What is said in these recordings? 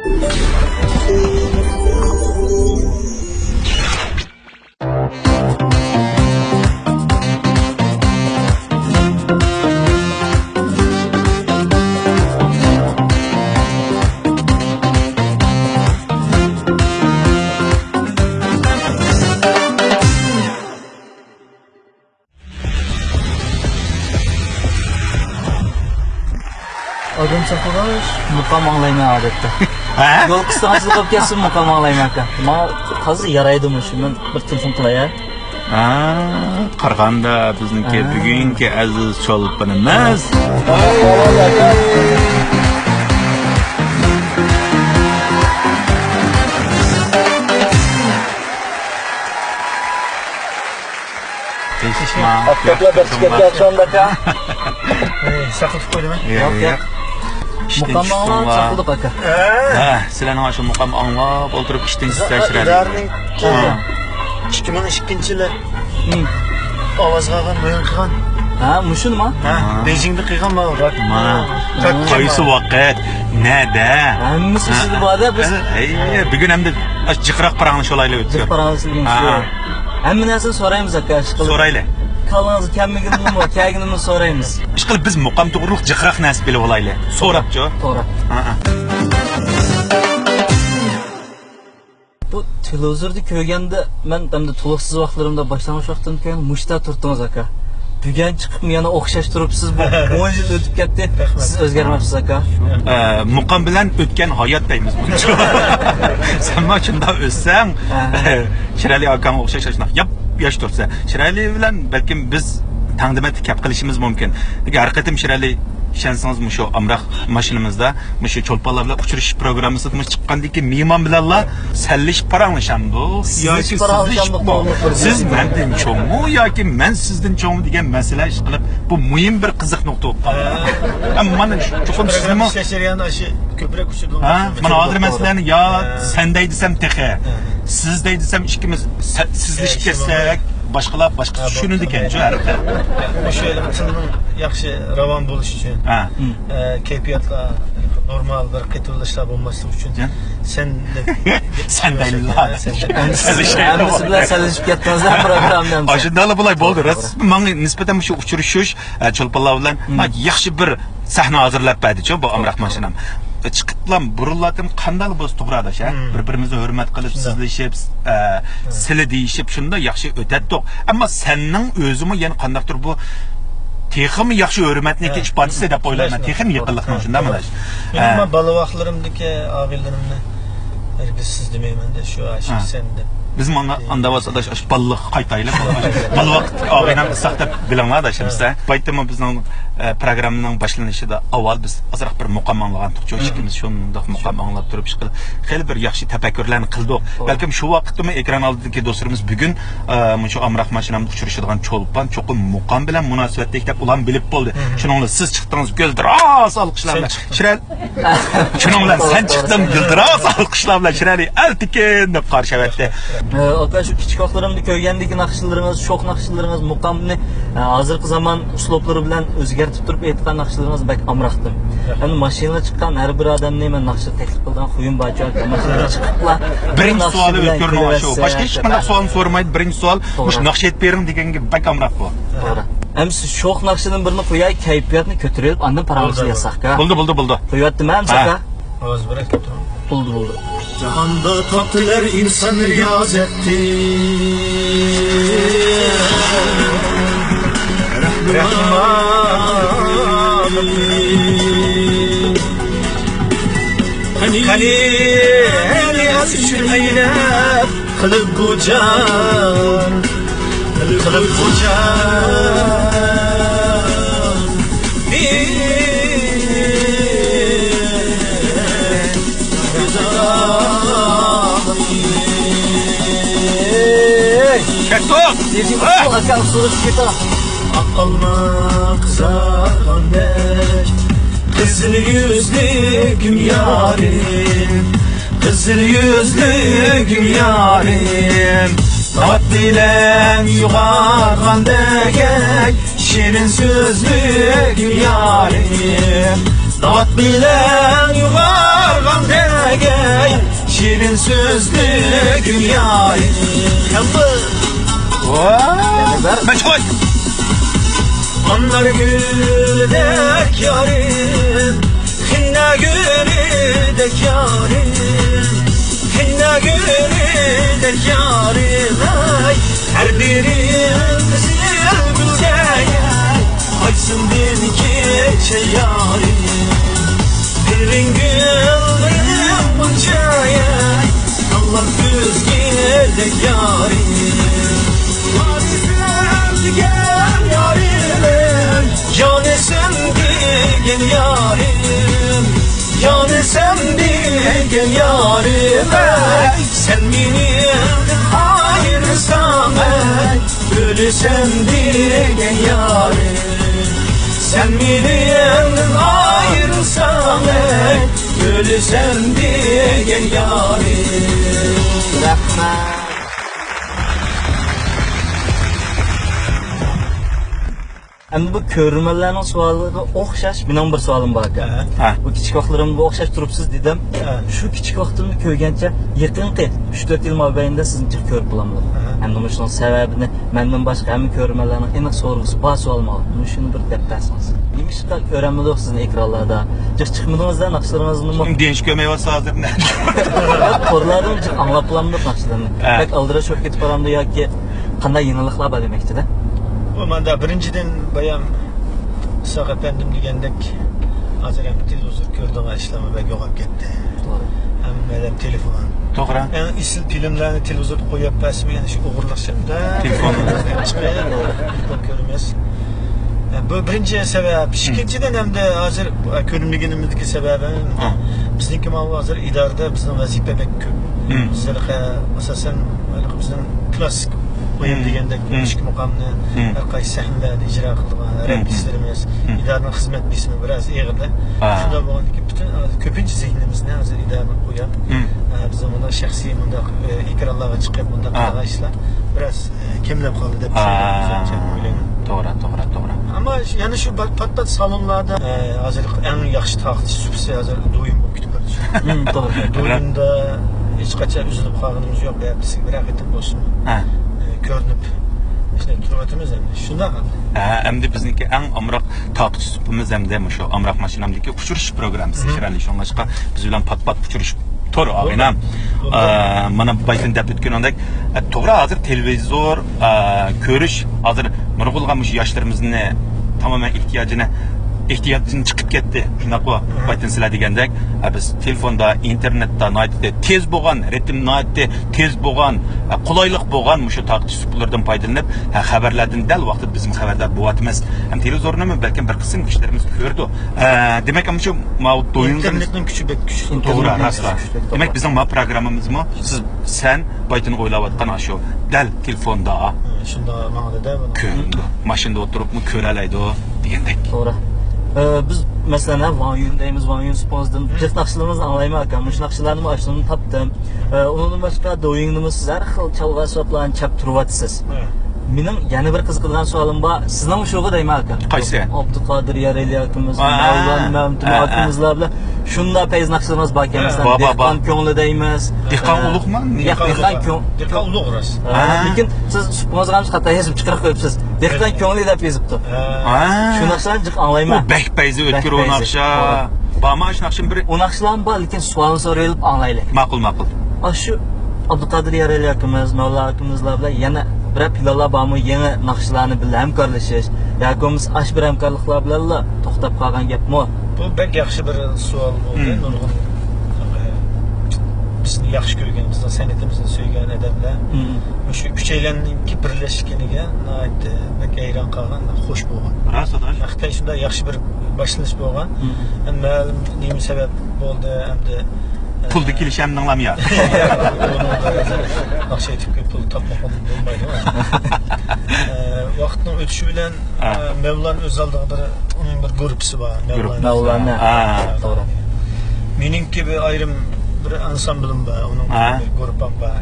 Odam chaqirish muqam anglayman odatda. Ha? Yo'l qisdan chiqib kelsin muqam anglayman ekan. Men hozir yaraydimi shu men bir telefon qilay. Ha, qaraganda bizniki bugungi aziz cholpanimiz. Teşma. Hatta bir tiketga chondaka. Saqlatib qo'ydimi? Yo'q. Muqam anglayman chaqildik aka. Ha, sizlarning shu muqam anglab o'tirib ishdan sizlar Ularning 2002-yili ovoz qilgan, o'yin qilgan. Ha, mushunmi? Ha, Beijingda qilgan mana qaysi vaqt, nada? Hammasi sizda borda biz bugun hamda jiqroq parangni sholayli o'tdik. parangizni hamma narsani so'raymiz aka. So'rayli. Kalangiz kamligini, kaginini so'raymiz. Ishqilib biz muqam to'g'riliq jiqroq nasib bilib olayli. So'rabchi. To'g'ri. Bu televizorda ko'rganda men hamda to'liqsiz vaqtlarimda boshlang'ich vaqtdan keyin mushta turtdingiz aka. Bugun chiqib yana o'xshash turibsiz. Bu 10 yil o'tib ketdi. Siz o'zgarmabsiz aka. Muqam bilan o'tgan hayot deymiz buncha. Sen ma shunda o'ssang, Shirali akam o'xshash yosh tursa, Shirali bilan balkim biz taqdimot kap qilishimiz mumkin. Har qatim Shirali ishonsangiz mushu amroq mashinamizda mushu cho'lponlar bilan uchrashish programmasida chiqqandan keyin mehmon bilanlar sallish paranglashandi. Yoki siz mendan cho'ngmi yoki men sizdan cho'ngmi degan masala ish qilib bu muhim bir qiziq nuqta bo'lib qoldi. Mana chuqur sizmi Shashiriyani ashi ko'proq uchirdim. Ha, mana hozir men sizlarni yo senday desam texe, sizday desam ikkimiz sizlashib ketsak boshqalar boshqa tushunadi ekan-ku har xil. O'sha tilning yaxshi ravon bo'lishi uchun, kayfiyatlar normal bir qetilishlar bo'lmasligi uchun sendaylar. Hammasi bilan salishib ketdingizlar programdan. Ashundalar bo'lay bo'ldi. Menga nisbatan shu uchrashish cho'lponlar bilan yaxshi bir sahna hozirlab berdi-ku bu amroq mashinam. Chiqiblam burildim qanday bo'z to'g'rada sha bir-birimizni hurmat qilib sizlashib sili deyishib shunda yaxshi o'tadi. Ammo senning o'zimi yana qandaqdir bu texmi yaxshi hurmatniki ifodasi deb o'ylayman. Texim yaqinlikni shunda mana. Men bola vaqtlarimdagi og'illarimni hergiz siz demayman-da, shu ashi senda. Biz mana andavasadaş balıq qaytaylı balı vaqt ağaynam saqtab bilanglar da şimdi baytımı bizning programının başlanışında avval biz azraq bir muqam anlagan tuqçu ikimiz şundaq muqam anlab turib chiqdi. Xeyli bir yaxshi tafakkurlarni qildik. Balkim shu vaqtda ekran oldidagi do'stlarimiz bugun shu amroq mashinamda uchrashadigan cho'lpan cho'qim muqam bilan munosabatlik deb ulan bilib bo'ldi. Shuningla siz chiqdingiz guldiroz alqishlar bilan. Shiral shuningla sen chiqding guldiroz alqishlar bilan Shirali altikin deb qarshavatdi. Aka şu kichik vaqtlarimda ko'rgandagi naqshlaringiz, sho'x naqshlaringiz muqamni hozirgi zamon uslublari bilan o'zgartib turib aytgan naqshlaringiz bak amroqdim. Endi mashina chiqqan har bir odamni men naqsha taklif qilgan xuyum bachar mashina chiqiblar. Birinchi savol o'tkirni shu. Boshqa hech qanday savol so'ramaydi. Birinchi savol mush naqsha aytib bering deganga bak amroq bu. To'g'ri. Hem siz sho'x naqshadan birini qo'yay, kayfiyatni ko'tarib, andan parangizni yasaqqa. Bo'ldi. Qo'yaptimi ham saka? Ovoz berak o'tiraman. Buldu. Cihanda tatlılar insan riyaz etti. Hani az için eylep kılıp bu can, kılıp bu can. Akılmak zargandek Kızıl yüzlüm yarim Kızıl yüzlüm yarim Tat dilen yuğargandek Şirin sözlüm yarim Tat dilen yuğargandek şirin sözlü gül yarim. Meşhur. Onlar güldek yarim, hinna güldek yarim, hinna güldek yarim. Ay, her birimiz güldek, açsın bir gece yarim. Birin güldüm bunçaya, Allah düz geldek yarim. Hadi sen gel yarim, yani sen gel yarim, yani sen gel yarim. Sen beni ayırsan, ölürsen gel yarim. Sen beni ayırsan, ölürsen gel yarim. Rahmat. Endi bu ko'rmalarning savoliga o'xshash mening bir savolim bor ekan. Ha. Bu kichik vaqtlarimda o'xshash turibsiz dedim. Shu kichik vaqtimni ko'rgancha yaqinqi 3-4 yil mobaynida sizni jiq ko'rib bo'laman. Endi shuning sababini mendan boshqa hamma ko'rmalarning aniq so'rg'isi bor savolman. Shuni bir deb tasmas. Nimishqa ko'ramidik sizni ekranlarda? Jiq chiqmadingizda naqshlaringizni Şimdi genç kömeği olsa hazır ne? Qorlardan jiq anglab qolamdi naqshlarni. Bak aldirash o'tib ketib qolamdi yoki qanday yeniliklar bor demakda. Bu manda birinchidan bayam Isoq efendim degandek hozir ham televizor ko'rdigan ishlama bak yo'qolib ketdi. To'g'ri. Hammadan telefon. Doğru. Yani isil filmlerini televizyonda koyup basmı yani şu uğurlaşımda Telefon. telefon görmez. Yani bu birinci sebep. İkinciden hem de hazır körümlüğünümüzdeki sebebin bizdeki mal hazır idarede bizim vazife pek köp. Bizlerge asasen bizim klasik oyun degende ilişki mukamını kaysi sahnelerdi icra kıldığı replislerimiz idarenin hizmet bismi biraz eğirdi. Şunda bu andaki bütün köpüncü zihnimizde hazır idarenin koyan bizim bunda şahsi bunda ekranlara çıkıp bunda kılağı işler biraz kemlep kaldı da bir şey Doğru. ama yani şu patlat salonlarda hazır en yaxşı tahtçı süpse hazır doyum bu kütüphane. To'g'ri. Doyumda hiç kaçar üzülüp kalgınımız yok. Hepsi bir akıtıp olsun. Görünüp işte turbatımız hem de şunda kaldı. Hem de bizdeki en amrak takipçimiz hem de şu amrak maşinamdaki uçuruş programı seçireli. Şu an başka biz bilen pat uçuruş toru ağabeyim. Bana baytın dep etken ondaki toğra hazır televizor körüş hazır nurgulgamış yaşlarımızın tamamen ihtiyacını çıkıp gitti. Şuna bu baytın silah degandek biz telefonda, internette, naytde tez boğan, ritim naytde tez boğan, kolaylık boğan şu takipçilerden faydalanıp haberlerden del vakti bizim haberler boğatmaz. Hem televizorunu mu belki bir kısım kişilerimiz gördü. Demek ama şu mağut doyunuz İnternetin küçük bek küçük. Doğru asla. Demek bizim ma programımız mı? Sen baytın oylavatkan aşağı del telefonda. Şunda mağdada bunu. Köründü. Maşında oturup mu köreleydi o diyendek. To'g'ri. Biz masalan Vanyun deymiz, Vanyun sponsordan jiq naqshlarimizni anglayman ekan. Shu naqshlarni ashuni topdim. Undan boshqa do'yingizni siz har xil chalg'a hisoblarni chap turyapsiz. Mening yana bir qiziqadigan savolim bor. Sizning shuga deyman ekan. Qaysi? Abduqodir Yareli akamiz, Mavlon Mamtun akamizlar bilan shunda payz naqshlarimiz bor ekan. Masalan, dehqon ko'ngli deymiz. Dehqon ulug'mi? Dehqon ulug' rost. Lekin siz supozg'amiz xato yozib chiqarib qo'yibsiz. Dehqon ko'ngli deb yozibdi. Shu naqshlarni jiq anglayman. O bek payzi o'tkir o naqsha. Bama shu naqshin bir O naqshlarni bor, lekin savolni so'raylik anglaylik. ma'qul. Shu Abduqodir Yareli akamiz, Mavlon akamizlar bilan yana bir pillar bormi, yangi naqshlarni bilan hamkorlashish yoki bo'lmasa ash bir hamkorliklar bilan to'xtab qolgan gapmi? Bu bek yaxshi bir savol bo'ldi. Nurg'un bizni yaxshi ko'rgan, bizning san'atimizni sevgan odamlar shu uchaylarninki birlashganiga bek hayron qolgan, xush bo'lgan. Rost adash. Xitoy shunday yaxshi bir boshlanish bo'lgan. Nima sabab bo'ldi hamda Pul dikiliş hem anlamıyor. Akşay tüpkü pul tapmak olmaydı. Vaktin ötüşü bilen Mevla'nın öz aldığı onun bir grupsi var. Mevla'nın. Doğru. Mening gibi ayrım bir ansamblim var. Onun bir grupam var.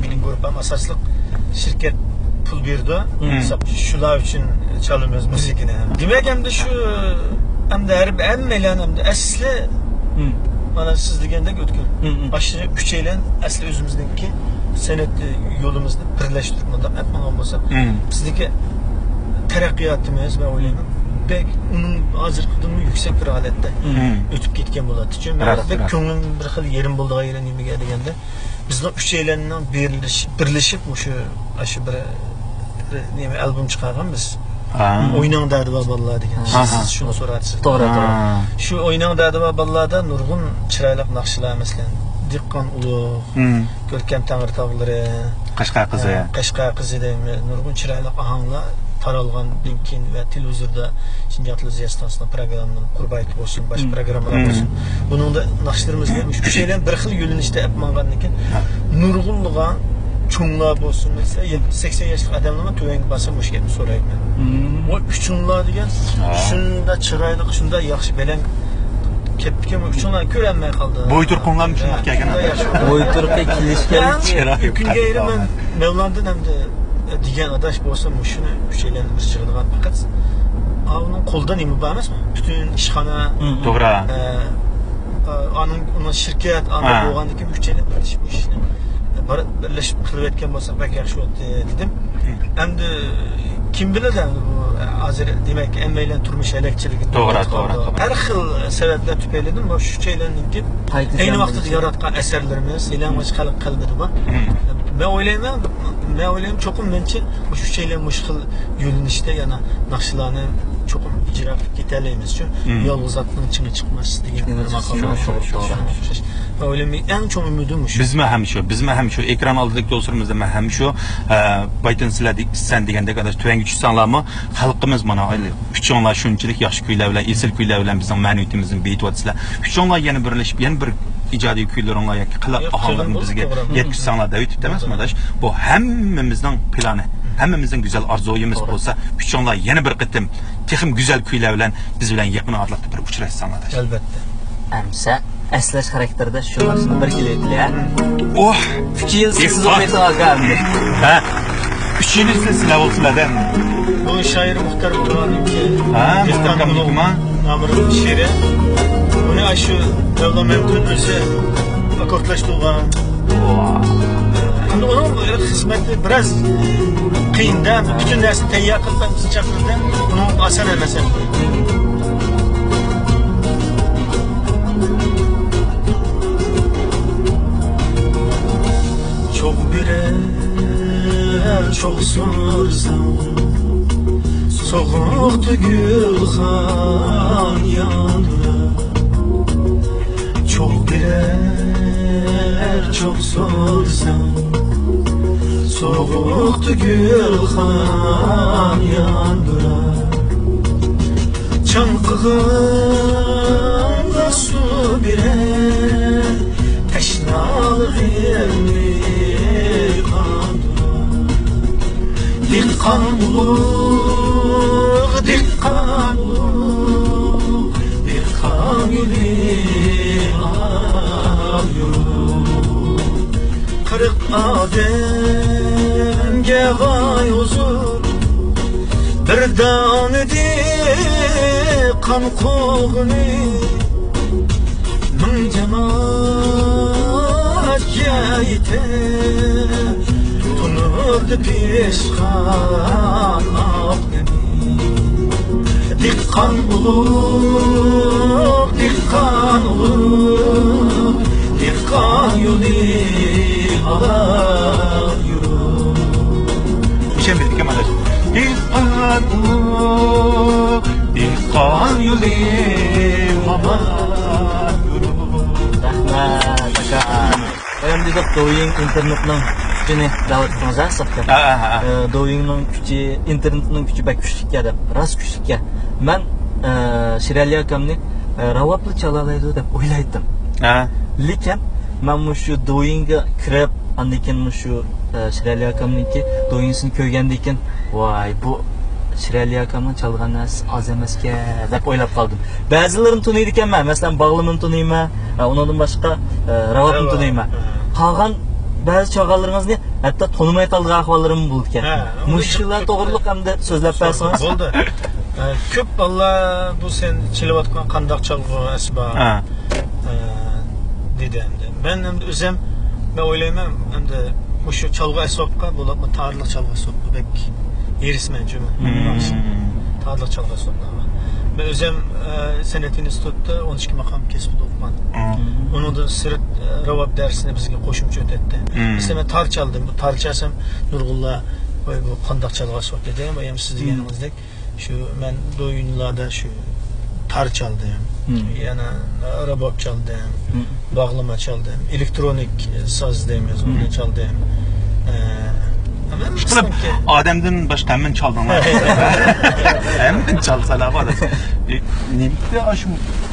Mening grupam asaslık şirket pul berdi. Şular için çalıyoruz müzikini. Demek hem de şu hem de her hem de asli mana siz degandek o'tkir. Hı. Aşırı üçeylen asli özümüzdeki senet yolumuzni birleştirip bundan yapmagan bo'lsa, bizdeki terakkiyatımız ve oylayman bek onun hazırlıktan yüksek bir halette ötüp ketken bo'ladi. Çünkü bek ko'nglim bir xil yerim bo'ldi g'ayri nimaga deganda bizning üçeylenning birleşip şu bir nima albüm chiqargan biz. Oynan derdi var vallahi degan. Siz şunu sorarsınız. To'g'ri. Şu oynan derdi var vallahi nurg'un chiroyli naqshlar masalan Diqqon ulug', Görkem Tangri tog'lari, Qashqar qizi. Qashqar qizi deymi, nurg'un chiroyli ahanglar taralgan linkin ve televizorda Şinjan televizyonasının programının Qurbaytı olsun, başka programlar olsun. Bunun da naqshlarımız gelmiş. Bu şeyler bir xil yo'linishda yapmagan ekan. Nurg'unluğan çoğunluğa olsun mesela 70-80 yaşlık adamlarla tüvengi basın hoş gelmiş sorayım ben. O üçünler diyen şunda çıraylık şunda yaxşı belen kepken o üçünler körenmeye kaldı. Boyturkunlar mı şunlar kelgen adam? Boyturqa kilishganlik Günge eğri ben Mevlan'dan hem de diyen adaş olsa şunu şeylerini bir çıkırdıgan fakat onun koldan imi bağımız mı? Bütün işxana Doğru. onun şirket, onun boğandaki müşteriler bu işini birleşip kılıp etken olsa pek yaxşı oldu dedim. Hem de kim bilir de bu hazır demek ki emmeyle turmuş elekçiliğinde. Doğru. Her xil sebepler tüpeyledim. Bu şu şeylerin ki aynı vakti yaratkan eserlerimiz, ilan başı kalıp kaldırı var. Ben oylayayım çokum bence bu şu şeylerin muşkul yolun işte yana nakşılarını çokum icra giderleyimiz için yol uzatmanın içine çıkmaz diye bir makam. Öyle en çok ümidimmiş. Bizme hem şu ekran aldık dostlarımızda hem şu baytın sen degende kadar tüven güç sanlamı halkımız mana öyle. Üçünler şunçilik yaxşı kuylar bilen, esil kuylar bilen bizim maneviyetimizin beyit vatsılar. Üçünler yeni birleşip yeni bir icadi kuylar onlar yaki kılap ahanlarını bizge 70 sanlar davit demez mi adaş? Bu hemmimizden planı. Hemmimizin güzel arzuyumuz olsa üçünler yeni bir kıtım texim güzel kuylar bilen biz bilen yakını adlattı bir uçuraysan adaş. Elbette. Emse eslash xarakterida shu narsani bir kelaydilar. Oh! 3 yil siz o'qiysiz olganmi? Ha. 3 yil sizlar olsunlar. Bu şair muhtar Turan'ın ki Muhtar Mutuma Namır'ın şiiri. Bunu aşı Mevla Memdun özü akortlaştırgan. Onun hizmeti biraz kıyında, bütün dersi teyyar kıldan sıcaklıkta onun asar emesen. Çok birer, çok sorsam soğuktu Gülhan yanına. Çok birer, çok sorsam soğuktu Gülhan yanına. Çankığında su birer teşnalık yerli kandıra. Dikkan olur, dikkan olur, dikkan gibi ağlıyor. Kırık ademge vay huzur, bir danedi kan koğunu. Min cemaat yeter, tunurdu pişkan akdemi. Dikkan olur, dikkan olur, dikkan yolu alar yürü. bir şey bildik ama adaş. Dikkan olur, dikkan yolu alar yürü. Rahmat aka. Hem de doying internetning kuchini davet qilamiz hisobga. Doyingning kuchi, internetning kuchi bak kuchlikka deb, rost kuchlikka. Men Shirali akamni ravopli chalalaydi deb o'ylaydim. Lekin men shu doyingga kirib, andan shu Shirali akamniki doyingsini ko'rgandan keyin, voy bu Shirali akamning chalgan narsa oz emasga deb o'ylab qoldim. Ba'zilarini taniydi ekanman, masalan Bag'limni taniyman, undan boshqa ravopni taniyman. Qolgan ba'zi chog'alaringizni hatto tanimay qolgan ahvollarim bo'ldi ekan. Mushuklar to'g'riliq hamda so'zlab bersangiz. Bo'ldi. Ko'p balla bu sen chilayotgan qandoq chalg'u asba. dedi endi. Ben endi o'zim ben o'ylayman endi o'sha chalg'u asbobga bo'ladi, tarixli chalg'u asbobga bek erisman juma. Tarixli chalg'u asbobga. Ben o'zim san'at institutida 12 maqom kesib o'qigan. Onun sırt ravab dersini bizga qo'shimcha o'tadi. Mesela men tar çaldım. Bu tar çalsam Nurgullah bu qandoq chalg'u asbob dedi. Ham siz deganingizdek shu men do'yinlarda shu tar çaldım. Yana rabob çaldım. Bağlama çaldım. Elektronik saz deymiz, onu çaldım. Qilib odamdan boshqa hamma chaldinglar. Hamma chalsalar bor. Nimda shu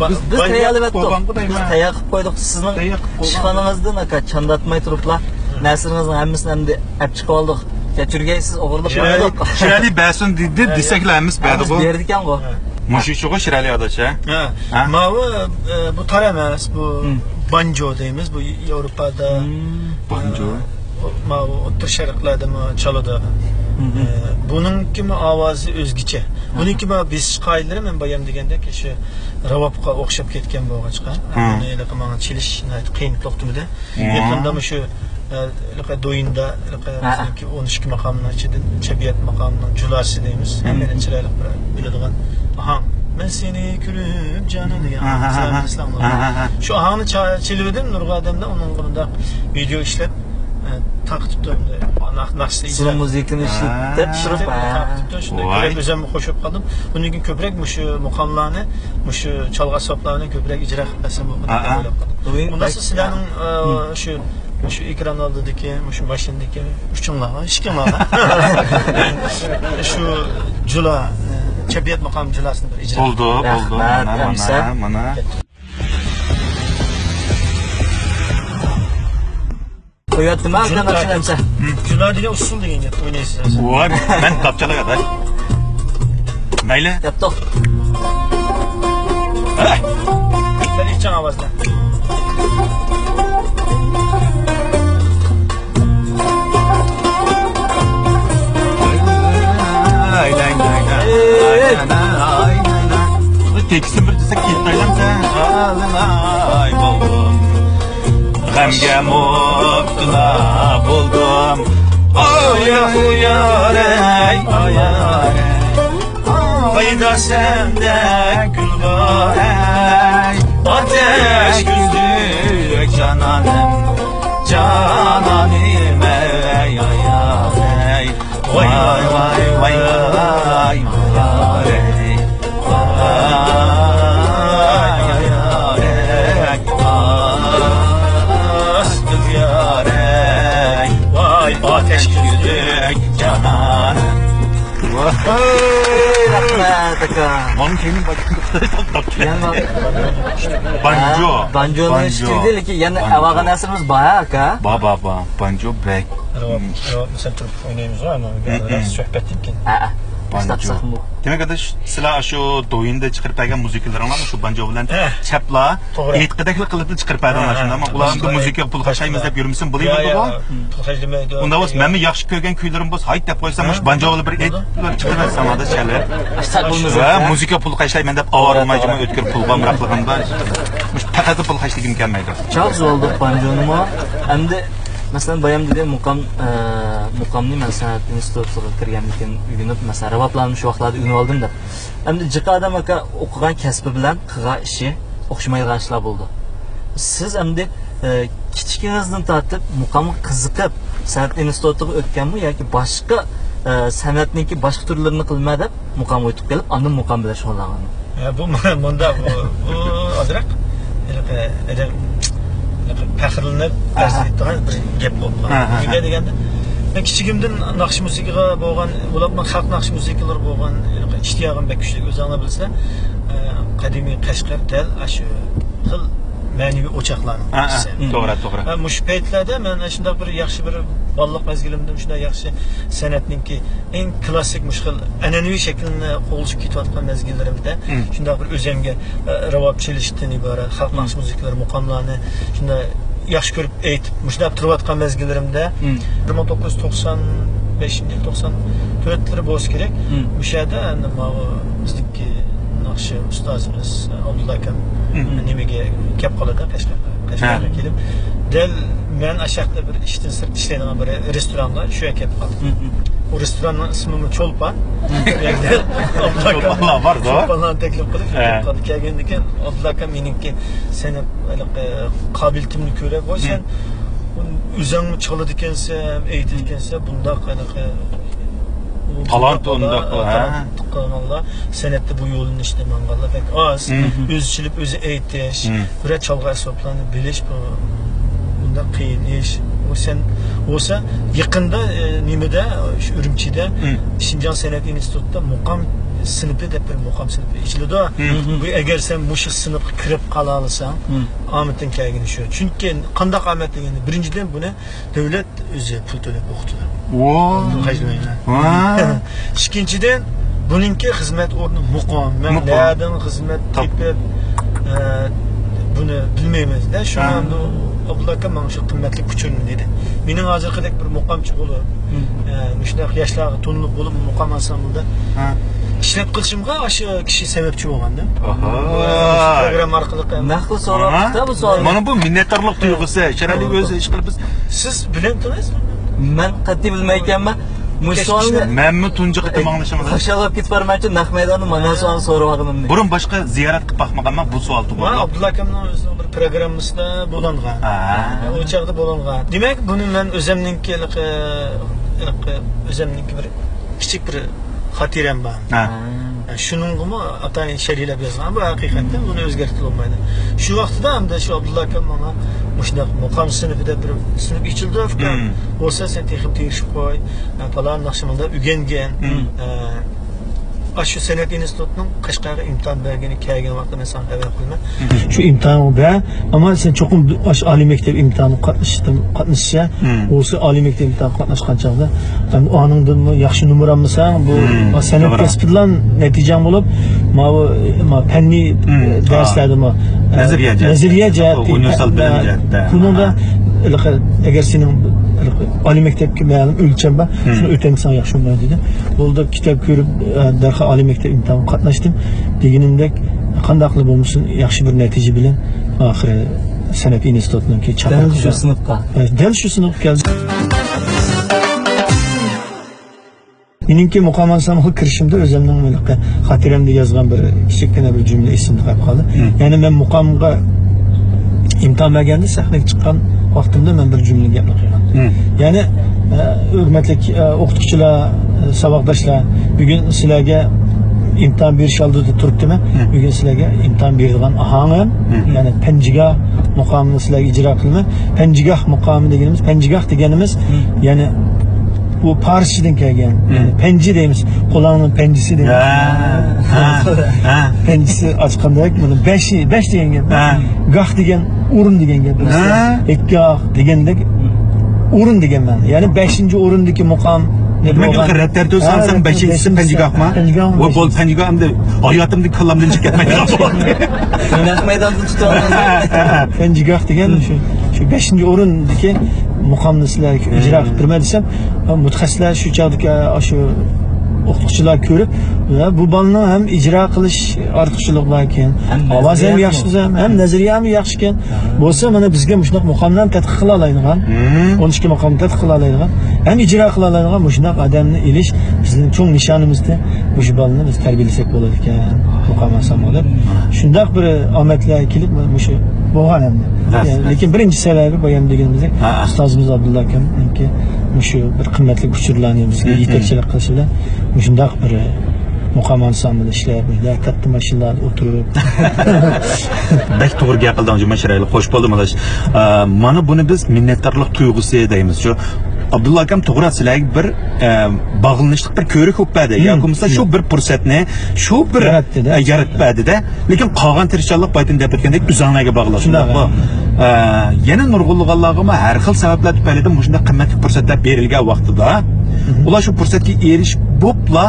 Biz tayyorlab etdik. qo'yganqidayman. Biz tayyor qilib qo'ydik. Sizning ishxonangizdan aka chandatmay turiblar. Narsalarningizni hammasini endi olib chiqib oldik. Kechirgaysiz, o'g'irlab qo'ydik. Shirali basin dedi desaklarimiz berdi bu. Berdik ekan bu. Mushu shu Shirali odacha. Ha. Bu tar emas, bu banjo deymiz. Bu Yevropada Banjo. O'rta Sharqlarda chaladi. Buningki ovozi o'zgacha. Buningki besh qoidalar men bayam degandek shu ravobga o'xshab ketgan bo'lg'achqa. Buni endi menga chilish qiyin to'xtumida. Yaqinda shu do'yinda bizning 12 maqomning ichidan Chabiyat maqomining julasi deymiz. Hammaning chiroyli biladigan. Aha, men seni ko'rib jonim degan. Shu ahoni chilib edim Nurg'ul odamda uning qo'lida video ishlab taqib turibdi. Naqshni Sizning muzikani ishlatib turib, shunday o'zim qo'shib qoldim. Bundan keyin ko'proq shu muqomlarni, shu chalg'u asboblarni ko'proq ijro qilsam bo'ladi. Unda sizlarning shu ekran oldidagi, shu mashinadagi uchunlar, ishkimlar. Shu jula Chabiyat maqom julasini bir ijro Bo'ldi. Mana. qo'yaptimi aka naqshlamsa? Jula degan usul degan gap o'ynaysiz. Voy, men topchalar adash. Mayli. Yaptık. Telifcan ovozda. Teksin bir desek ketmaylamsa ay buldum. G'amga mubtala buldum. Oy yarey, oy yarey. Ayda sende gül var ey. Ateş güzdük cananım, cananım ey ay yarey. Vay vay vay vay vay yarey. Ateş güzdük cananım. Rahmet aka. Onun kendini bakın. Yani Banjo. Banjo'nun işçiliği ki yani avagan esrimiz bayağı aka. Baba banjo bek. Mesela turib oynaymiz ama biraz sohbet etkin. Banjo. Demek adaş sizlar şu do'yinda chiqarib bergan muzikalarni shu banjo bilan chapla aytqidakli qilib chiqarib berganlar shunda ama ularni muzika pul qashaymiz deb yurmisin bo'laydi bu. Pul qashlaymaydi. Unda bo'lsa men yaxshi ko'rgan kuylarim bo'lsa hayt deb qo'ysam shu banjo bilan bir aytib chiqarib bersam ada chalib. Va muzika pul qashlayman deb avormajma o'tkir pulga amraqligimda faqat pul qashligim kelmaydi. Çok zor oldu banjo'ni mo. Endi mesela bayam dedi muqamni men san'at institutiga kirganligidan uyinib mesela ravablanmış vaqtlarda uyinib oldim deb. Endi jiqa odam aka o'qigan kasbi bilan qilgan ishi o'xshamaydigan ishlar bo'ldi. Siz endi kichkinizdan tortib muqamga qiziqib san'at institutiga o'tganmi yoki boshqa san'atniki boshqa turlarini qilma deb muqamga o'tib kelib, ondan muqam bilan shug'ullanganmi? Bu bunda bu azraq faxrlanib ta'sirlaydigan bir gap bo'ldi. Nega deganda men kichigimdan naqsh musiqaga bo'lgan, ularning xalq naqsh musiqalari bo'lgan ishtiyog'im bek kuchli. O'zinglar bilsa, qadimiy Qashqar dal shu xil ma'naviy o'choqlarni. To'g'ri. Mush paytlarda men shunday bir yaxshi bir balliq mezgilimda shunday yaxshi san'atninki eng klassik mushkil an'anaviy shaklini qo'llashib ketayotgan mezgillarimda shunday bir o'zimga ravob chelishdan iborat xalq naqsh musiqalari muqomlarni shunday yaxshi ko'rib aytib shunday turayotgan mezgillarimda 1995-yil 94 bo'lsa kerak. O'sha yerda bizniki naqshi ustozimiz Abdulla akam nimaga kelib qoladi Qashqarga. Qashqarga kelib, del men aşağıda bir işten sırt işleydigan bir restoranda şu kelib qoldim. O restoranın ismi Çolpan. Çolpanlar var da. Çolpanlarni taklif qilib kelib qoldi. Kelgandan keyin Abdulla aka meniki seni qobiliyatimni ko'ra qo'y sen o'zingni chaladi ekansan, aytadi ekansan, bunda qanaqa Talant onda Allah senette bu yolun işte mangalla pek az özçülüp özü eğitiş bir çalgı asaplarını biliş bunda kıyın iş o sen olsa yakında nimede şu Ürümçi'de Şincan Sanat İnstitut'ta mukam sınıfı da bir mukam sınıfı içili de bu eğer sen bu sınıf kirip kalalısan Ahmet'in kâgini şu çünkü kandak Ahmet'in yani birinciden bunu devlet özü pul төлep okutular. İkinciden bununki hizmet ornu muqam. Ben nereden hizmet tepip bunu bilmeyimiz de şu anda Abdulla aka bana şu kıymetli küçülüm dedi. Benim hazırkıdek bir muqamçı olup müştaq yaşlarga tonulup olup muqam ansamblda işlep kılışımga aşı kişi sebepçi olganda. Program arkalı. Naqlı so'roqda bu savol. Mana bu minnettarlık duygusu. Şerali o'zi ish qilib biz. Siz bilen tanıysınız mı? Men qat'iy bilmaymanman. Musolni Menmi tunji qitim anglashimiz. Qashqarga ketib bormoqchi naq maydonni mana soni so'rag'anim. Burun boshqa ziyorat qilib bakmaganman bu savol Ben tug'ildi. Abdulla akamning o'zining bir programmasida bo'langan. O chaqda bo'langan. Demak, buni men o'zimninki o'zimninki bir kichik bir xotiram bor. Shuningmi atayin she'rlar yozgan, bu haqiqatdan buni o'zgartirib olmaydi. Shu vaqtida hamda shu Abdulla akam menga mushunday muqam sinfida bir sinf ichildi fikr. Bo'lsa sen texnik tegishib qo'y, falan naqshimda o'rgangan. Şu Sanat İnstitut'un Qashqarga imtihon bergani kelgan vaqtda men sana xabar qilman. Shu imtihon bor, ammo sen cho'qim oliy maktab imtihoni qatnashsa, o'zi oliy maktab imtihoni qatnashgan chog'da, oningdan yaxshi numar olmasang, bu sanat kasbidan natijang bo'lib, ma fanniy darslarda nazariya jihatda, universal bilim jihatda. Buningda agar sening oliy maktabga ma'lum o'lcham bor, shuni o'tangsang yaxshi bo'ladi dedi. Bo'ldi, kitob ko'rib darhol oliy maktab imtihoniga qatnashdim. Deganimdek, qandaqli bo'lmasin, yaxshi bir natija bilan oxiri san'at institutidan Dal shu sinfga. Dal shu sinfga keldim. Meningki muqam ansambliga kirishimda o'zimning xotiramda yozgan bir kichikgina bir jumla esimda qolib qoldi. Ya'ni men muqamga imtihon berganda sahnaga chiqqan vaqtimda men bir jumla gapirdim. Ya'ni hurmatli o'qituvchilar, saboqdoshlar, bugun sizlarga imtihon berish oldida turibdimi? Bugun sizlarga imtihon beradigan ahangim, ya'ni panjigoh muqomini sizlarga ijro qilma. Panjigoh muqomi deganimiz, panjigoh deganimiz, ya'ni bu Farschadan kelgan. Ya'ni panji deymiz, qo'lning panjisi deymiz. Panjisi ochqandek, buni 5 degan gap. Goh degan o'rin degan gap. Goh degandek o'rin degan ma'no. Ya'ni 5-o'rindagi muqom Demek ki redderde olsan 5'incisi penjigah mı? O bol penjigah hem de hayatımda kıllamdan çık etmedi. Naq maydonni tutaman. Penjigah degan şu 5-o'rindagi muqomni sizlar ijro qilib turma desam, mutaxassislar shu chog'dagi shu o'qituvchilar ko'rib, bu balni ham ijro qilish ortiqchiliklari ekan. Ovoz ham yaxshi, ham nazariya ham yaxshi ekan. Bo'lsa mana bizga shunday muqomdan tadqiq qila oladigan, 12 muqomni tadqiq qila oladigan, ham ijro qila oladigan shunday odamni elish bizning cho'ng nishonimizda shu balni biz tarbiyalasak bo'ladi ekan. Muqom ansamblida shunday bir omadlar kelib shu bo'lgan endi. Lekin birinchi sababi boyam deganimizdek ustozimiz Abdulla akamniki shu bir qimmatli uchurlarni bizga yetakchilik qilishi bilan shunday bir muqam ansamblida ishlab, katta mashinalar o'tirib. Bek to'g'ri gapilding, juma shirayli qo'sh bo'ldi malash. Mana buni biz minnatdorlik tuyg'usi deymiz. Shu Abdulla akam to'g'ri sizlarga bir bog'lanishlik bir ko'rik o'padi. Yo'qmasa shu bir fursatni shu bir yaratmadi-da. Lekin qolgan tirishchilik baytin deb aytgandek uzanlarga bog'lashdi. Yana nurg'ulg'anlarga har xil sabablar tufaylidan shunday qimmatli fursatlar berilgan vaqtida ular shu fursatga erishib bo'pla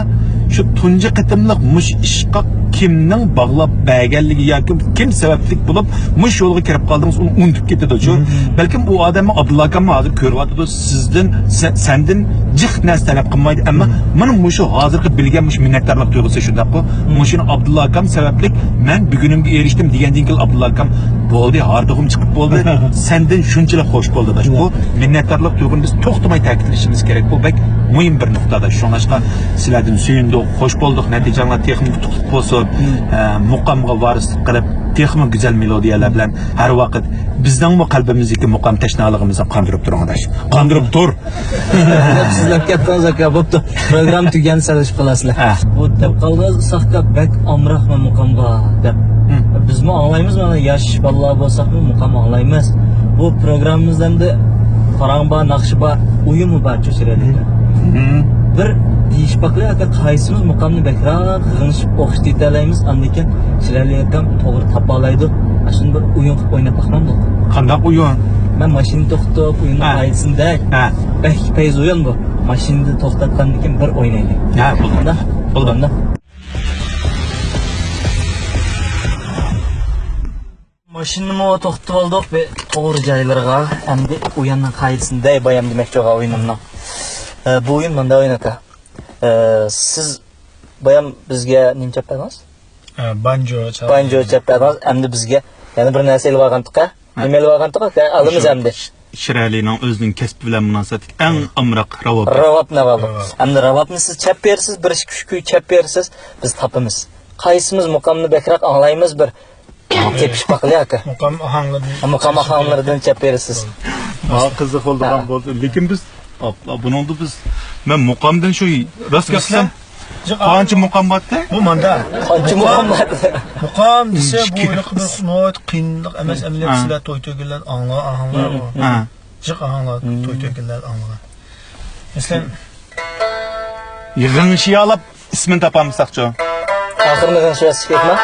shu tunji qitimliq mush ishqa kimning bog'lab berganligi yoki kim sabablik bo'lib mush yo'lga kirib qoldingiz uni unutib ketadi-chu. Balkim u odamni Abdulla akam hozir ko'ryapti, sizdan sendan jiq narsa talab qilmaydi, ammo mening mushu hozirgi bilgan mush minnatdorlik tuyg'usi shundaq-ku. Mushuni Abdulla akam sabablik men bugunimga erishdim degandan keyin Abdulla akam bo'ldi, hardig'im chiqib bo'ldi. Sendan shunchalik xo'sh bo'ldi da. Bu minnatdorlik tuyg'uni biz to'xtamay ta'kidlashimiz kerak. Bu bak muhim bir nuqtada. Shuningdek sizlardan suyundik, xo'sh bo'ldik, natijalar texnik tutuq bo'lsin, muqamga varislik qilib, texnik go'zal melodiyalar bilan har vaqt bizning bu qalbimizdagi muqam tashnaligimizni qondirib turinglar. Qondirib tur. Sizlar kattamiz aka, bo'pti. Program tugani salishib qolasizlar. Bu deb qoldi saqqa bak amroqma muqamga deb. Bizmi anglaymiz, mana yosh bolalar bo'lsaqmi muqam anglaymiz. Bu programmamizdan da Qarangba, Naqshba uyumi barcha Shiralida. Bir deyish baqli aka qaysimiz muqamni bakroq g'ingshib o'qishni yetalaymiz, amlekin Shirali akam to'g'ri topa oladi. Shuni bir o'yin qilib o'ynab baqmamdi. Qanday o'yin? Men mashinani to'xtatib, o'yinni qaysinda. Belki payz o'yin bu. Mashinani to'xtatgandan keyin bir o'ynaylik. Ha, bo'ldi. Bo'ldi. Mashinani to'xtatib oldik ve to'g'ri joylarga, endi o'yinning qaysinda bayam demoqchi o'g'a o'yinimni. Bu o'yin menda o'yin aka. Siz bayam bizga nima chapamiz? Banjo chapamiz. Endi bizga yana bir narsa ilib olgandiq-a? Nima ilib olgandiq? Alimiz endi. Shiralining o'zining kasbi bilan munosabatli eng amroq ravab. Ravab navabi. Endi ravabni siz chap bersiz, bir kuch chap bersiz, biz topamiz. Qaysimiz muqamni bakroq anglaymiz bir tepish baqli aka. Muqam ahanglardan chap bersiz. Qiziq bo'ldi. Lekin biz buningda biz men muqamdan shu rost gapsam qancha muqam borda? Bu manda. Qancha muqam bor? Muqam desa bu no'yat qiyinlik emas, emlak sizlar to'y to'yganlar ahanglar. Ha. Jiq ahanglar to'y to'yganlar anglar. Masalan, yig'inshi olib ismini topamizsaqchi. Oxirida g'ingshiyasiz ketma?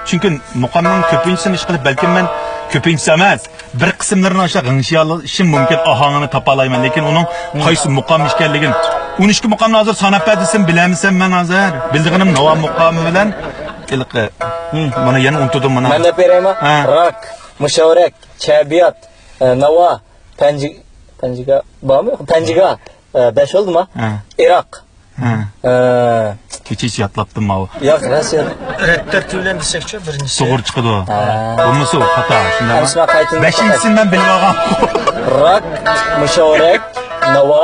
Chunki muqamning ko'pinchisini ish qilib balkim men ko'pinchisi emas, bir qismlarini aşağı g'ingshiyal ishim mumkin, ahangini topa olmayman, lekin uning qaysi muqam ekanligini 12 muqamni hozir sanab desam bilamisan men hozir bildiğim nova muqami bilan ilqi. Mana yana unutdim mana. Men de beraymi? Rak, mushawarak, chabiyat, nova, panjiga bormi? Panjiga 5 oldimi? Iroq. Kechish yatlabdim ma. Yo'q, Rossiya. Tartiblan desakchi birinchisi. To'g'ri chiqdi. Bo'lmasa xato. Shundan. 5-sindan bilib olgan. Rak, mushawarak, nova.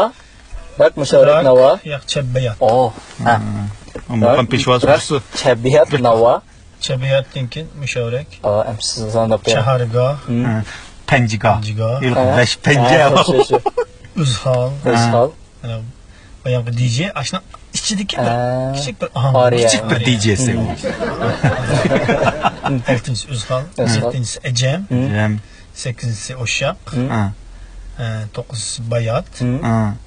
Rak, mushawarak, nova. Yo'q, chabiyat. Oh. Muqam peshvosi. Chabiyat, nova. Chabiyatdan keyin mushawarak. Siz zanab ber. Shahargoh. Panjiga. Ilk 5 panja. Uzhol. Bayağı DJ aslında içindeki küçük bir DJ'si. Altıncısı Özhal, yedincisi Ecem, 8'incisi Oşak, 9'uncisi Bayat,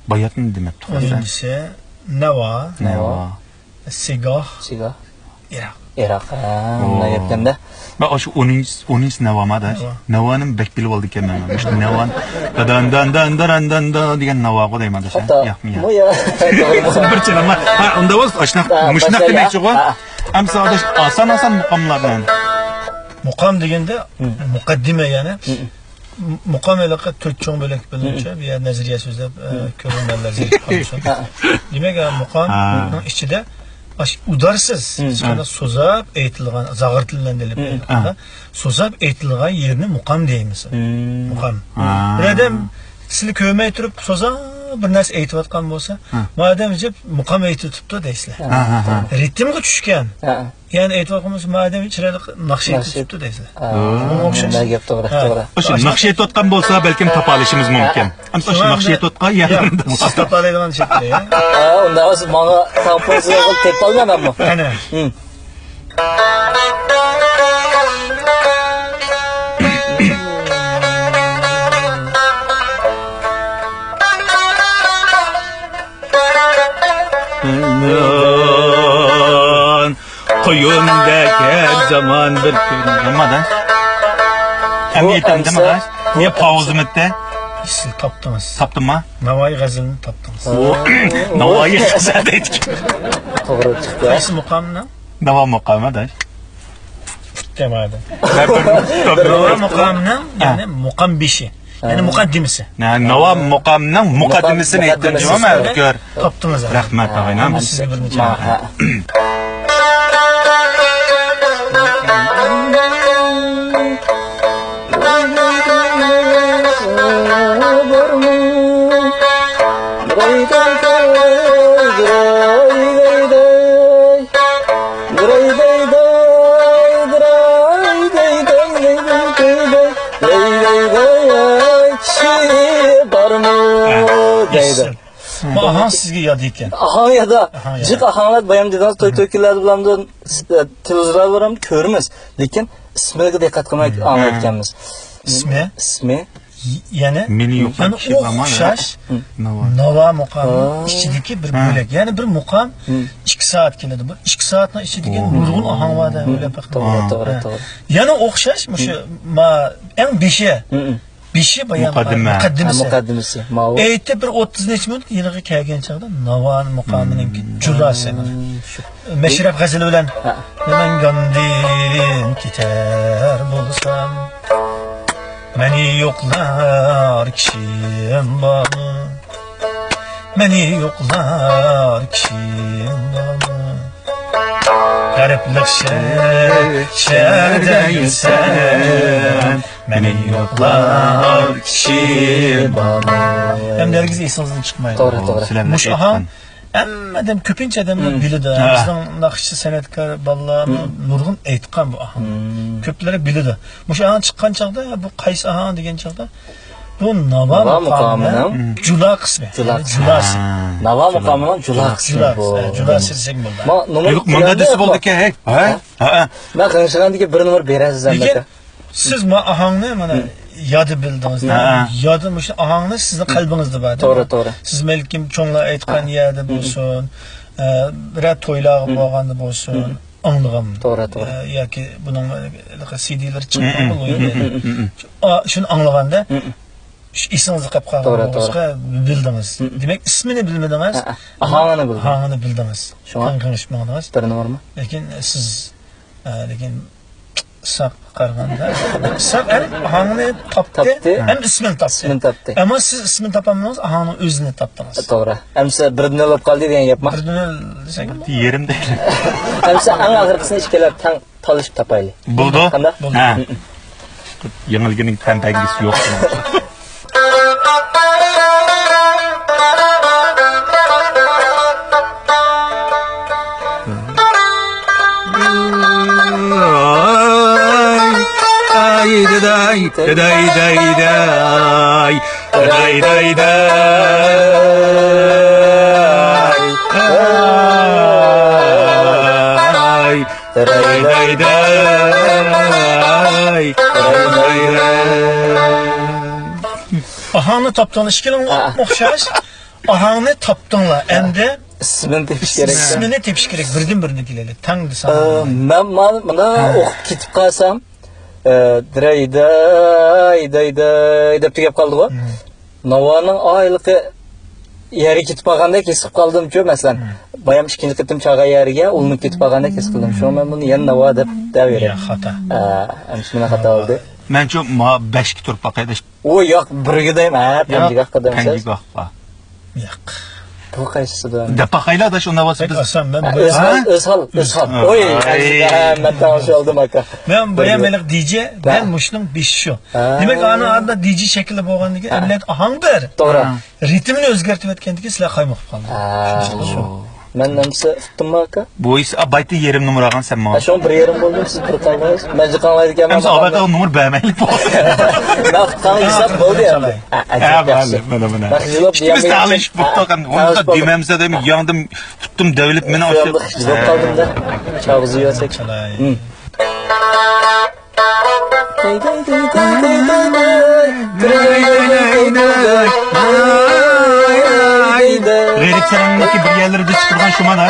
Bayat ne demek? 10'uncisi Neva, Sigah, Irak. Ne yaptığında? Ben şu 10. Neva'da Neva'nın bek bilip aldık hemen. İşte Neva'nın dan diyen Neva o diyeyim adaş. Yapmıyor. Bu ya. Bir çene ama onda var aşnak müşnak demek çok. Amsa adaş asan mukamlardan. Mukam degende mukaddime yani. Mukam elaqı Türkçe bölük bölünce bir nazariye sözlep körünlerler zeytin. Demek ki mukamın içinde udarsız, çıkana sozab eğitilgan, zağırtılgan delip sozab eğitilgan yerini muqam deyimiz. Muqam. Bir adam sizli kövmey turup sozab bir narsa eğitip atkan bolsa, madem jep muqam eğitip tuttu deysizler. Ritmga tushgan. Yani eğitip atkan bolsa, madem chiroyli naqsh eğitip tuttu deysizler. Ne gap to'g'ri. O'sha naqsh e'tib atgan bolsa, balkim topa olishimiz mumkin. Ammo o'sha naqsh e'tib atgan yerida siz topa oladigan shekilde ya. Unda o'zi menga kompozitsiya qilib tep olganmanmi? Ana. Koyundaki her zaman bir kırmızı. Hem yetim değil mi kaç? Niye pauzum etti? Siz taptınız. Taptın mı? Navai gazilini taptınız. Navai gazilini ettik. Doğru çıktı. Qaysi muqamni? Nava muqamı da. Demadi. Nava muqamının yani muqam beşi. Yani muqaddimisi. Nava muqamının muqaddimisini aytdim cuma gör. Topdunuz. Rahmat ağaynam. Ama sizga bir necha. Bu ahan sizga yod ekan. Ahan ya da Ahan ya. jiq ahanlar bayam dediniz to'y to'ykilar bilan televizorlar bilan ko'ramiz, lekin ismiga diqqat qilmay anglatganmiz. İsmi yani Meni yo'qdan yani kishi bilaman. o'xshash Nava. nova muqam ichidagi bir bo'lak. Ya'ni bir muqam 2 soat keladi. Bu 2 soatning ichidagi nurg'un ahan varda o'ylab To'g'ri. Yana o'xshash o'sha eng beshi. Beshi bayan muqaddimasi. Muqaddimasi. Ma'u. Aytdi bir 30 necha minut yig'iga kelgan chaqda Navon muqamining julasi. Meshrab g'azali bilan men gandin ketar bo'lsam meni yo'qlar kishim bormi? Meni yo'qlar kishim bormi? Gariplik şerde yükselen meni yo'qlar kishim bormi? Hem dergiz esingizdan chiqmaydi. To'g'ri. Mush ahan hammadan ko'pincha odamlar biladi. Bizning naqshchi san'atkor bolalar nurg'un aytgan bu ahan. Ko'plari biladi. Mush ahan chiqqan chaqda bu qaysi ahan degan chaqda bu Nava muqamining jula qismi. Julasi. Nava muqamining jula qismi bu. Julasi desek bo'ladi. Yo'q, bunda desa bo'ldiki, hey. Ha. Men qanchagandagi bir numar berasiz Lekin albatta. siz ma ahangni mana yodi bildingiz. Yodi o'sha ahangni sizni qalbingizda bor. To'g'ri. Siz balkim cho'nglar aytgan yerda bo'lsin, biror to'ylar bo'lganda bo'lsin, anglagan. To'g'ri. Yoki buning CD'lar chiqqan bo'ladi. Shuni anglaganda isingizga qolib qolgan bildingiz. Demak ismini bilmadingiz, ahangini bildingiz. Qanqishmadingiz. Bir numarmi? Lekin siz lekin saq qaraganda saq ahangni topdi, ham ismini topdi. Ammo siz ismini topolmadingiz, ahangni o'zini topdingiz. To'g'ri. Hamsa birdan olib qoldi degan gap mi? Birdan desang, Yerimda. Hamsa eng oxirgisini ikkalab tang talishib topaylik. Bo'ldi? Qanday? Ha. Yengilgining tantangisi yo'q. ahangni topdingiz, ishkilan o'xshash. Ahangni topdinglar, endi ismini tepish kerak. ismini tepish kerak. Birdan keladi. Tang desam. Men mana o'qib ketib qolsam, deb tugab qoldi-ku. Navoning oyliqi yeri ketib qolganda kesib qoldim-ku, masalan. Bayam ikkinchi qitim chag'a yeriga ulinib ketib qolganda kesib qildim. Shu men buni yana Navo deb daveraman. Xato. Shuna xato oldi. Menchu ma 5 ki turib baqayda. O yo'q, birga deyim, tanjiga qadamsiz. Tanjiga qa. Yo'q. Bu qaysisidan? Da baqayla da shunda bo'lsa biz. O'z hol. Oy, men tanış oldum aka. Men bayamlik DJ, men mushning 5 shu. Demak, ana adda DJ shakli bo'lganligi, millat ahangdir. To'g'ri. Ritmini o'zgartirib aytgandiki, sizlar qaymoq qoldi. Men namsa tutdim aka. Bu is abayti yerim numaragan sen ma. Şu bir yerim buldum, siz bir tanlayız. Ben çıkanlaydık ama. Hem abayta numar beğenmeylik bu. Ben tutkanlı hesap oldu ya. Mana. İkimiz de alış buktakan. Onu da dememize de yandım tuttum devlet beni aşağı. Yok kaldım da. Çağızı yiyorsak. Gayret sarangdaki bir yerlere de çıkırdan şu mana.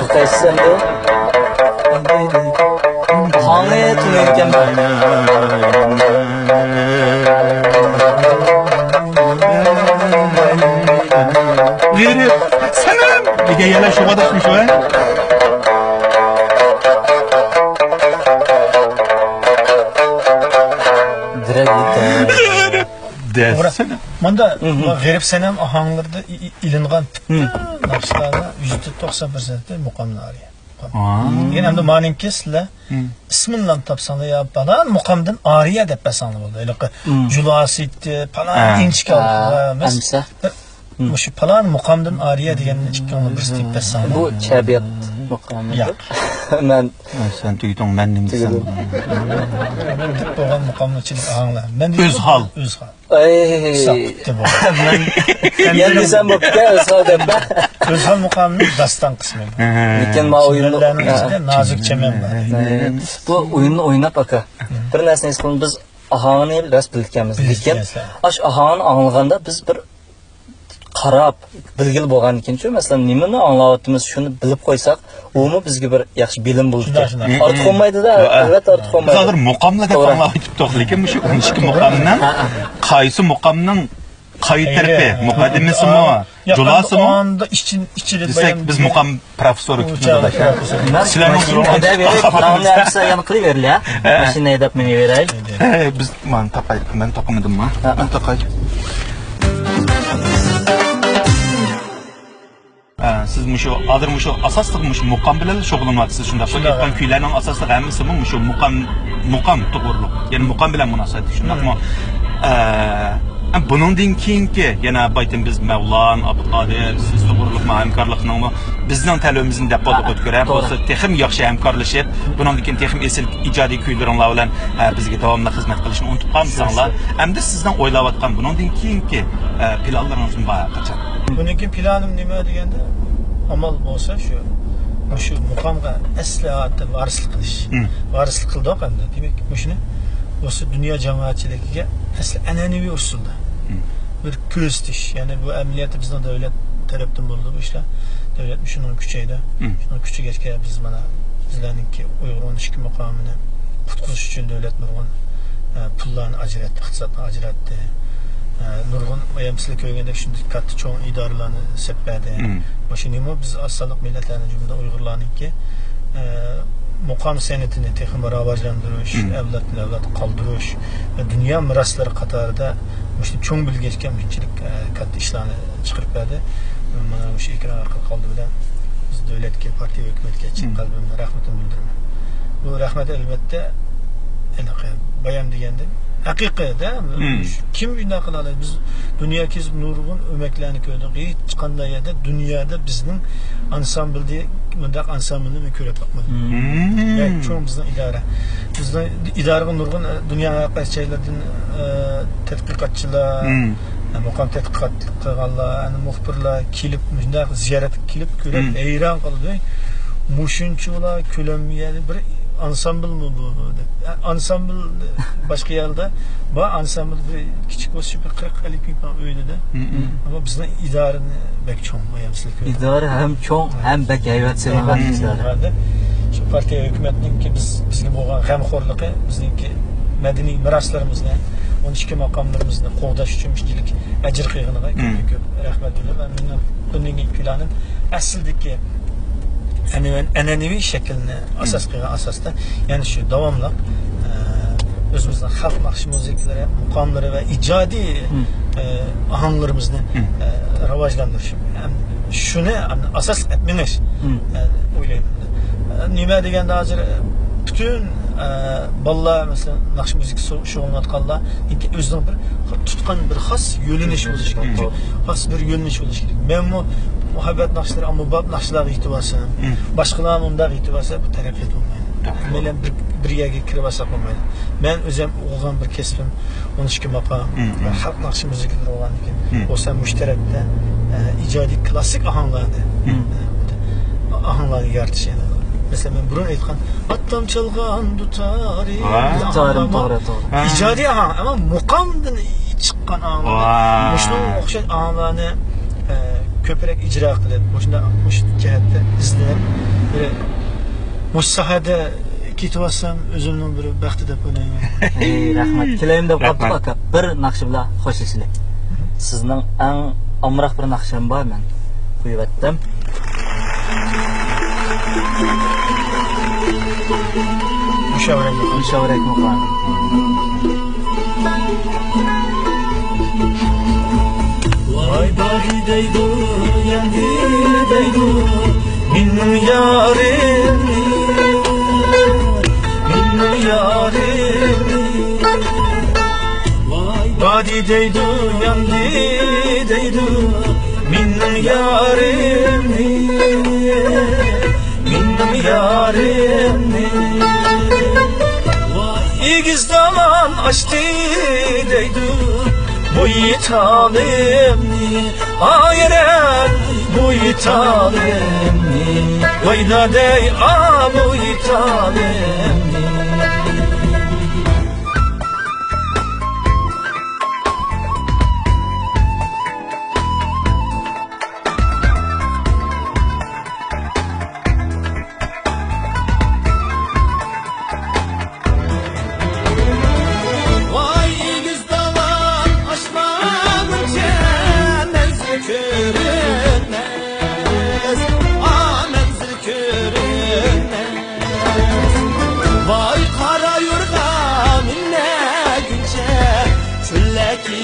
Bu kaçsın da. Hangi tunayken ben? yayalar şu kadar şu ha. Direkt gitti. Desene. Manda garip senem ahanglarda ilingan nakşlarda %90% mukamlar ya. Yani hem de maninki sizler isminle tapsanlar ya bana mukamdan ariye dep besanlar oldu. Öyle ki julasiydi falan inç kaldı. Amsa. Şu falan mukamdan ariye diyenini çıkanlar bir stip besanlar. Bu çabiyat mukamı. Ya. Ben Sen tüydün ben neyim sen. Dip boğan mukamlıçılık ahanglar. Özhal. Özhal. ay Saptı bu. ben yendisem bakka özhadım ben. Özhal mukamının dastan kısmı. Lekin ma oyunu Çimenlerin içinde nazik çemen var. bu oyunu oynap aka. Bir narsa esqilib biz ahangni ras bilganmiz. Lekin aş ahangni anglaganda biz bir qarab bilgil bo'lgan ekan-ku, masalan, nimani anglayapmiz, shuni bilib qo'ysak, umi bizga bir yaxshi bilim bo'ladi. Ortiq olmaydi-da, albatta ortiq olmaydi. Hozir muqomlar deb anglayapti, lekin shu 12 muqomdan qaysi muqomning qayı tarafi, muqaddimasi mi, julasi mi? Anda içili Desek biz muqam professoru tutmadılar. Sizlarning guruhida berib, namni yapsa yana qilaverli, ha. Mashina haydab meni beraylik. Biz men taqay, men taqamadim mi? Men taqay. Siz şu adır şu asaslık şu muqam bilen şog'ullanyapsiz shunda. Aytgan kuylarning asosli hammasi şu muqam to'g'riliq. Ya'ni muqam bilan munosabat shundaqmi? Buningdan keyingi yana baytim biz Mavlan, Abduqodir, siz to'g'riliq hamkorlikning bizning talabimizni deb bo'lib ko'rib, bo'lsa texim yaxshi hamkorlashib, buningdan keyin texim esil ijodiy kuylaringlar bilan bizga davomli xizmat qilishni unutib qolmasanglar, hamda sizdan o'ylayotgan buningdan keyingi planlaringiz bor qachon? Buniki planım nima deganda amal bo'lsa shu muqamga asli hayotda varislik qilish. Varislik qildik endi. Demak, shuni o'sha dunyo jamoatchiligiga asli an'anaviy usulda bir ko'zitish, ya'ni bu amaliyotda bizning davlat tarafdan bo'ldi bu ishlar. Davlat shuni kuchaydi. Shuni kuchiga biz mana bizlarningki Uyg'ur 12 muqomini qutqizish uchun davlat nurg'un pullarni ajratdi, iqtisodni ajratdi. Nurg'un ayamsizlik ko'rganda shunday katta cho'ng idoralarni sepadi. O'sha nima biz asonliq millatlarning jumladan Uyg'urlarningki muqam san'atini texnik rivojlantirish, avlodni avlod qoldirish va dunyo meroslari qatorida o'sha cho'ng bilgachga bunchalik katta ishlarni chiqarib berdi. Mana o'sha ekran orqali qoldi bilan biz davlatga, partiya hukumatga chin qalbimdan rahmatimni bildiraman. Bu rahmat albatta bayon deganda haqiqatda kim bunday qila oladi? Biz dunyo kezib nurg'un o'maklarni ko'rdik. Hech qanday yerda dunyoda bizning ansamblda bunday ansamblni men ko'rib boqmadim. Yani cho'ng bizning idora. Bizning idoraga nurg'un dunyo qaysilardan tadqiqotchilar, muqam tadqiqot qilganlar, muxbirlar kelib bunday ziyorat qilib ko'rib hayron qoldi. Mushunchalar ko'lamiyadi bir ansambl mı bu? Ansambl başka yerde. Bu ansambl bir küçük olsa bir 40-50 bin falan öyle de. Ama bizden idarenin bek çoğun bayamsızlık. İdare hem çoğun hem bek hayvat sevilen idare. Şu partiya hükümetinin ki bizga bo'lgan g'amxo'rligi, bizningki madaniy meroslarimizni, 12 maqomlarimizni qo'g'dash uchun ishchilik ajr qilganiga ko'p rahmat yo'llaman. Men buningki planım asldagi an'anaviy shaklni asos qilgan asosda, ya'ni shu davomli o'zimizning xalq naqsh musiqalari, muqomlari va ijodiy ohanglarimizni rivojlantirish, shuni asos etmenish o'ylayman. Nima deganda hozir bütün bolalar mesela naqsh musiqasi shug'ullanayotganlar o'zining bir tutgan bir xos yo'linish bo'lishi kerak. Xos bir yo'linish bo'lishi kerak. Men bu muhabbet naqshlar, ammabab naqshlarga yetib olsam, boshqalar unda yetib olsa bu taraqqiyot bo'lmaydi. Men bir yerga kirib olsam bo'lmaydi. Men o'zim o'qigan bir kasbim 12 maqom va xalq naqsh musiqalari bo'lgan ekan. O'sha mushtarakda ijodiy klassik ohanglarni yaratish. Mesela ben burun aytgan attam çalgan dutari. Tutarım to'g'ri. İcadi ahang ama muqamdan chiqqan ahanglar. Shunga o'xshash ahanglarni ko'proq ijro qilib, o'sha jihatda izlab, o'sha sohada ketyapsam o'zimning bir baxti deb o'ylayman. Rahmat. Kelayim deb qoldik aka. Bir naqshi bilan xo'shlashlik. Sizning eng amroq bir naqshingiz bor men. Qo'yib Müşavirek muqam. Müşavirek muqam. Vay bari deydu, yendi deydu, minnim yarim, minnim yarim. Vay bari deydu, yendi deydu, minnim yarim, minnim yarim. Vay igiz zaman açtı deydu, bu italimni ayren bu italimni vayda dey bu italimni.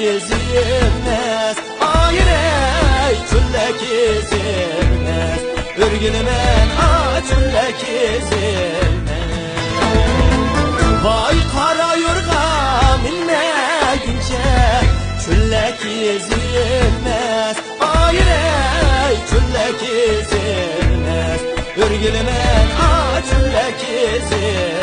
Ezilmez, hayır ey çöllek ezilmez. Örgünümen çöllek ezilmez. Vay kara yorgan minne günce çöllek ezilmez, hayır ey çöllek ezilmez. Örgünümen çöllek ezilmez.